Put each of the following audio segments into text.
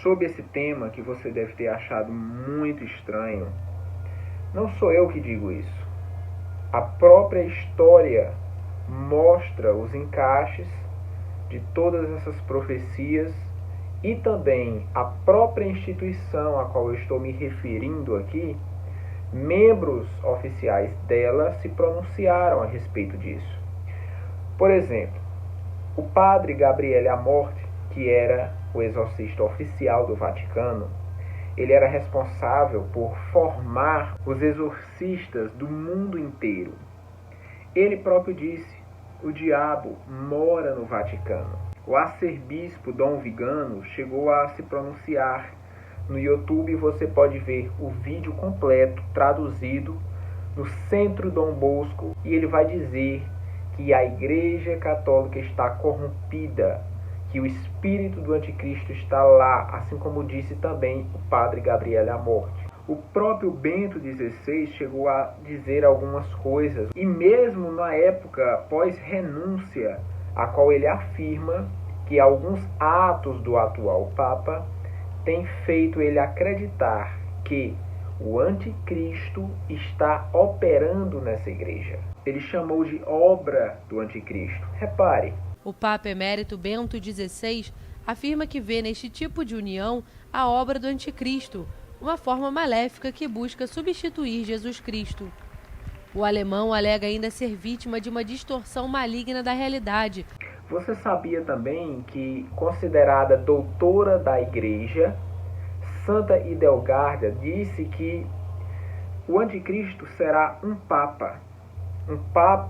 sobre esse tema que você deve ter achado muito estranho, não sou eu que digo isso. A própria história mostra os encaixes de todas essas profecias e também a própria instituição a qual eu estou me referindo aqui, membros oficiais dela se pronunciaram a respeito disso. Por exemplo, o padre Gabriele Amorth, que era o exorcista oficial do Vaticano, ele era responsável por formar os exorcistas do mundo inteiro. Ele próprio disse: o diabo mora no Vaticano. O arcebispo Dom Vigano chegou a se pronunciar. No YouTube você pode ver o vídeo completo, traduzido, no Centro Dom Bosco, e ele vai dizer que a Igreja Católica está corrompida, que o espírito do anticristo está lá, assim como disse também o padre Gabriele Amorth. O próprio Bento XVI chegou a dizer algumas coisas, e mesmo na época pós-renúncia, a qual ele afirma que alguns atos do atual Papa têm feito ele acreditar que o anticristo está operando nessa igreja. Ele chamou de obra do anticristo. Repare. O Papa Emérito Bento XVI afirma que vê neste tipo de união a obra do anticristo, uma forma maléfica que busca substituir Jesus Cristo. O alemão alega ainda ser vítima de uma distorção maligna da realidade. Você sabia também que, considerada doutora da Igreja, Santa Idelgarda disse que o anticristo será um papa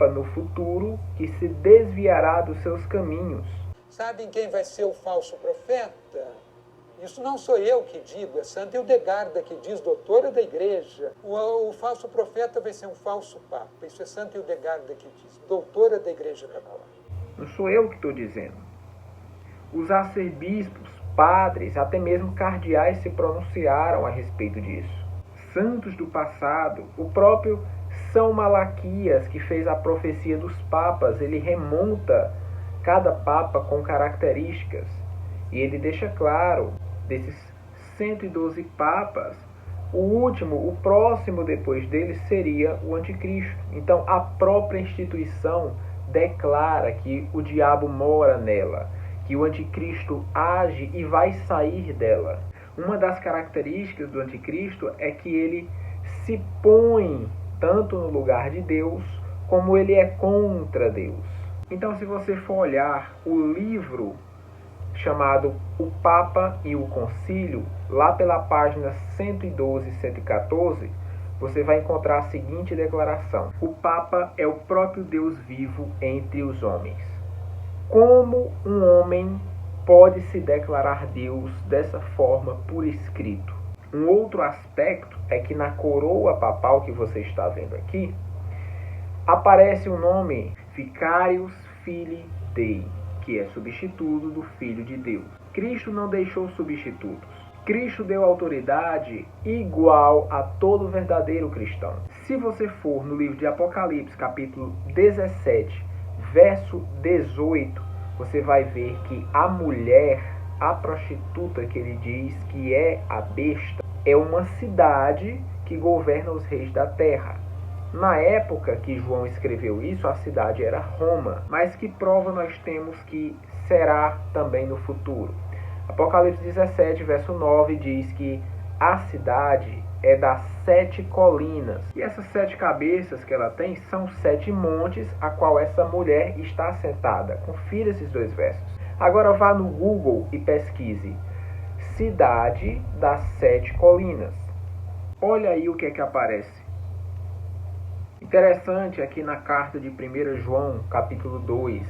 no futuro que se desviará dos seus caminhos. Sabem quem vai ser o falso profeta? Isso não sou eu que digo, é Santa Hildegarda que diz, doutora da Igreja. O falso profeta vai ser um falso papa. Isso é Santa Hildegarda que diz, doutora da Igreja Católica. Não sou eu que estou dizendo. Os arcebispos, padres, até mesmo cardeais se pronunciaram a respeito disso. Santos do passado, o próprio São Malaquias, que fez a profecia dos papas, ele remonta cada papa com características. E ele deixa claro, desses 112 papas, o último, o próximo depois dele seria o anticristo. Então a própria instituição declara que o diabo mora nela, que o anticristo age e vai sair dela. Uma das características do anticristo é que ele se põe tanto no lugar de Deus, como ele é contra Deus. Então, se você for olhar o livro chamado O Papa e o Concílio, lá pela página 112 e 114, você vai encontrar a seguinte declaração: o Papa é o próprio Deus vivo entre os homens. Como um homem pode se declarar Deus dessa forma por escrito? Um outro aspecto é que na coroa papal que você está vendo aqui, aparece o nome Vicarius Filii Dei, que é substituto do Filho de Deus. Cristo não deixou substitutos. Cristo deu autoridade igual a todo verdadeiro cristão. Se você for no livro de Apocalipse, capítulo 17, verso 18, você vai ver que a mulher, a prostituta que ele diz que é a besta, é uma cidade que governa os reis da terra. Na época que João escreveu isso, a cidade era Roma. Mas que prova nós temos que será também no futuro? Apocalipse 17, verso 9, diz que a cidade é das 7 colinas. E essas 7 cabeças que ela tem são 7 montes a qual essa mulher está assentada. Confira esses 2 versos. Agora vá no Google e pesquise Cidade das 7 colinas. Olha aí o que é que aparece. Interessante aqui na carta de 1 João, capítulo 2,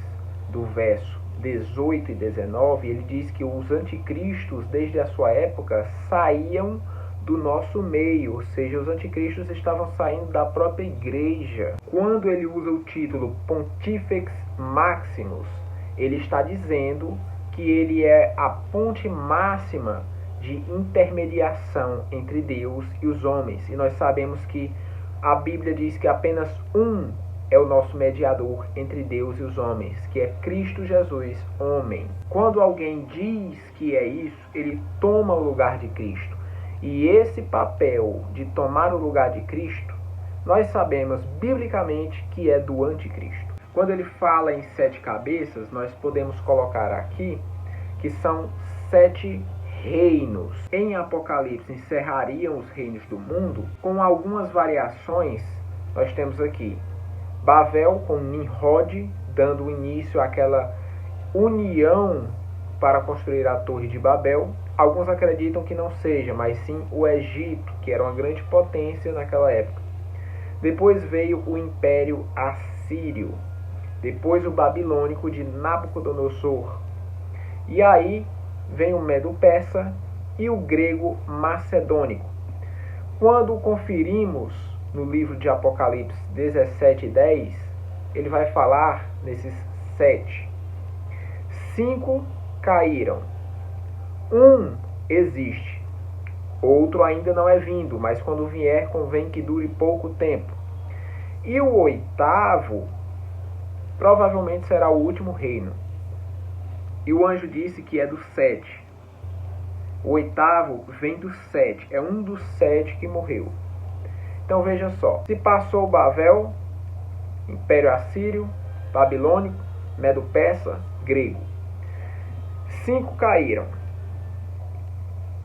do verso 18 e 19, ele diz que os anticristos, desde a sua época, saíam do nosso meio, ou seja, os anticristos estavam saindo da própria igreja. Quando ele usa o título Pontifex Maximus, ele está dizendo que ele é a ponte máxima de intermediação entre Deus e os homens. E nós sabemos que a Bíblia diz que apenas um é o nosso mediador entre Deus e os homens, que é Cristo Jesus, homem. Quando alguém diz que é isso, ele toma o lugar de Cristo. E esse papel de tomar o lugar de Cristo, nós sabemos biblicamente que é do anticristo. Quando ele fala em 7 cabeças, nós podemos colocar aqui que são 7 reinos. Em Apocalipse encerrariam os reinos do mundo, com algumas variações. Nós temos aqui Babel com Nimrod, dando início àquela união para construir a Torre de Babel. Alguns acreditam que não seja, mas sim o Egito, que era uma grande potência naquela época. Depois veio o Império Assírio. Depois o Babilônico de Nabucodonosor. E aí vem o Medo-Persa e o grego macedônico. Quando conferimos no livro de Apocalipse 17:10, ele vai falar nesses 7. 5 caíram. 1 existe. Outro ainda não é vindo, mas quando vier convém que dure pouco tempo. E o 8º provavelmente será o último reino. E o anjo disse que é do 7. O 8º vem do 7. É um dos 7 que morreu. Então veja só. Se passou Babel, Império Assírio, Babilônico, Medo-Persa, grego. 5 caíram.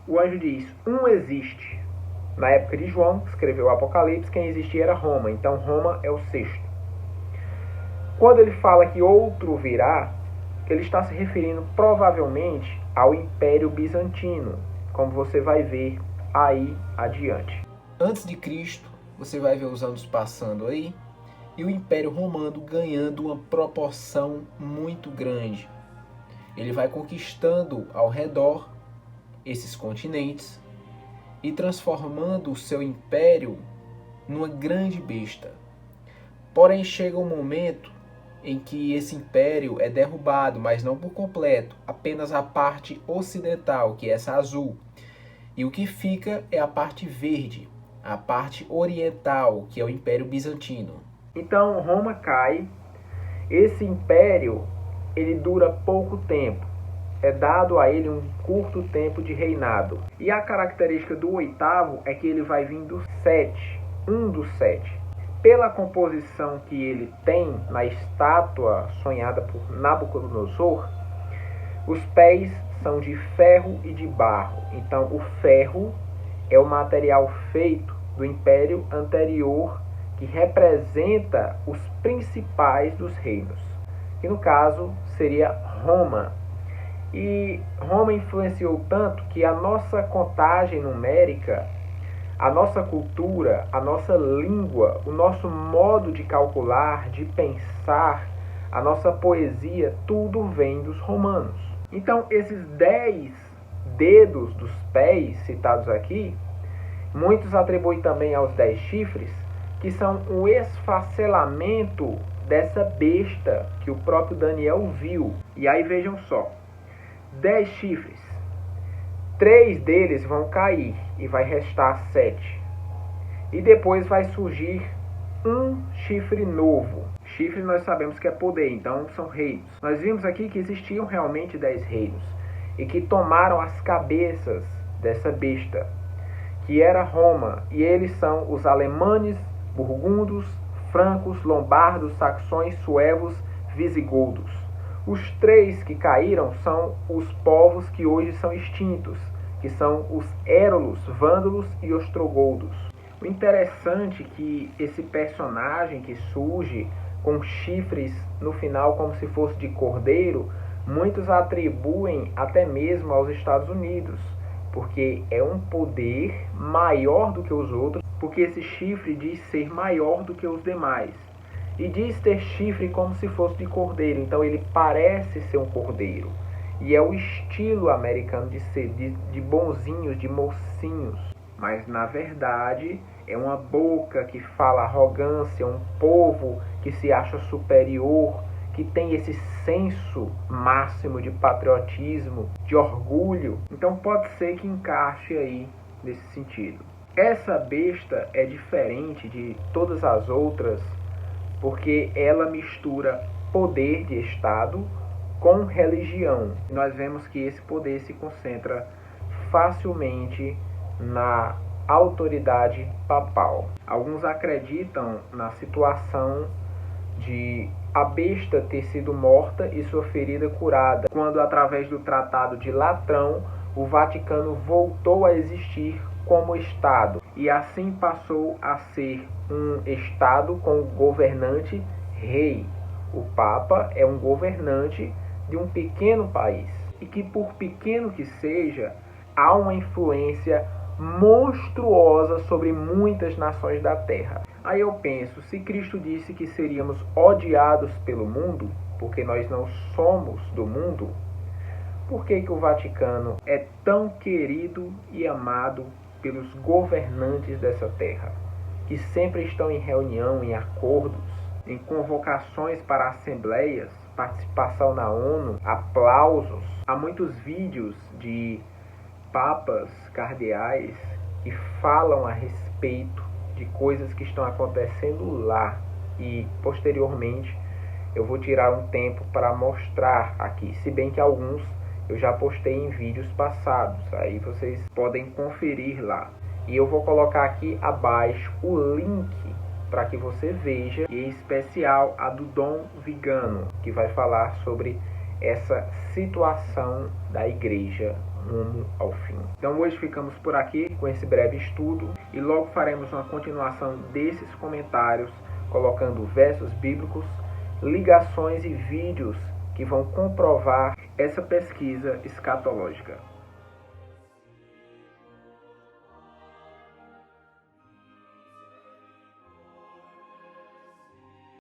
O anjo diz, 1 existe. Na época de João, que escreveu o Apocalipse, quem existia era Roma. Então Roma é o 6º. Quando ele fala que outro virá, ele está se referindo provavelmente ao Império Bizantino, como você vai ver aí adiante. Antes de Cristo, você vai ver os anos passando aí, e o Império Romano ganhando uma proporção muito grande. Ele vai conquistando ao redor esses continentes e transformando o seu império numa grande besta. Porém, chega um momento em que esse império é derrubado, mas não por completo, apenas a parte ocidental, que é essa azul. E o que fica é a parte verde, a parte oriental, que é o Império Bizantino. Então, Roma cai. Esse império, ele dura pouco tempo. É dado a ele um curto tempo de reinado. E a característica do 8º é que ele vai vir do 7, um dos 7. Pela composição que ele tem na estátua sonhada por Nabucodonosor, os pés são de ferro e de barro. Então, o ferro é o material feito do império anterior que representa os principais dos reinos, que no caso seria Roma. E Roma influenciou tanto que a nossa contagem numérica, a nossa cultura, a nossa língua, o nosso modo de calcular, de pensar, a nossa poesia, tudo vem dos romanos. Então, esses 10 dedos dos pés citados aqui, muitos atribuem também aos 10 chifres, que são o esfacelamento dessa besta que o próprio Daniel viu. E aí vejam só, 10 chifres. 3 deles vão cair e vai restar 7. E depois vai surgir um chifre novo. Chifre nós sabemos que é poder, então são reinos. Nós vimos aqui que existiam realmente 10 reinos e que tomaram as cabeças dessa besta, que era Roma. E eles são os alemanes, burgundos, francos, lombardos, saxões, suevos, visigodos. Os 3 que caíram são os povos que hoje são extintos, que são os érolos, vândalos e ostrogoldos. O interessante é que esse personagem que surge com chifres no final como se fosse de cordeiro, muitos atribuem até mesmo aos Estados Unidos, porque é um poder maior do que os outros, porque esse chifre diz ser maior do que os demais. E diz ter chifre como se fosse de cordeiro, então ele parece ser um cordeiro. E é o estilo americano de ser, de bonzinhos, de mocinhos. Mas na verdade é uma boca que fala arrogância, um povo que se acha superior, que tem esse senso máximo de patriotismo, de orgulho. Então pode ser que encaixe aí nesse sentido. Essa besta é diferente de todas as outras porque ela mistura poder de Estado com religião. Nós vemos que esse poder se concentra facilmente na autoridade papal. Alguns acreditam na situação de a besta ter sido morta e sua ferida curada, quando através do Tratado de Latrão o Vaticano voltou a existir como Estado e assim passou a ser um Estado com governante rei. O Papa é um governante de um pequeno país e que, por pequeno que seja, há uma influência monstruosa sobre muitas nações da Terra. Aí eu penso, se Cristo disse que seríamos odiados pelo mundo, porque nós não somos do mundo, por que o Vaticano é tão querido e amado pelos governantes dessa terra, que sempre estão em reunião, em acordos, em convocações para assembleias, participação na ONU, aplausos? Há muitos vídeos de papas, cardeais, que falam a respeito de coisas que estão acontecendo lá, e posteriormente eu vou tirar um tempo para mostrar aqui, se bem que alguns eu já postei em vídeos passados, aí vocês podem conferir lá. E eu vou colocar aqui abaixo o link para que você veja, e em especial a do Dom Vigano, que vai falar sobre essa situação da igreja rumo ao fim. Então hoje ficamos por aqui com esse breve estudo e logo faremos uma continuação desses comentários, colocando versos bíblicos, ligações e vídeos que vão comprovar essa pesquisa escatológica.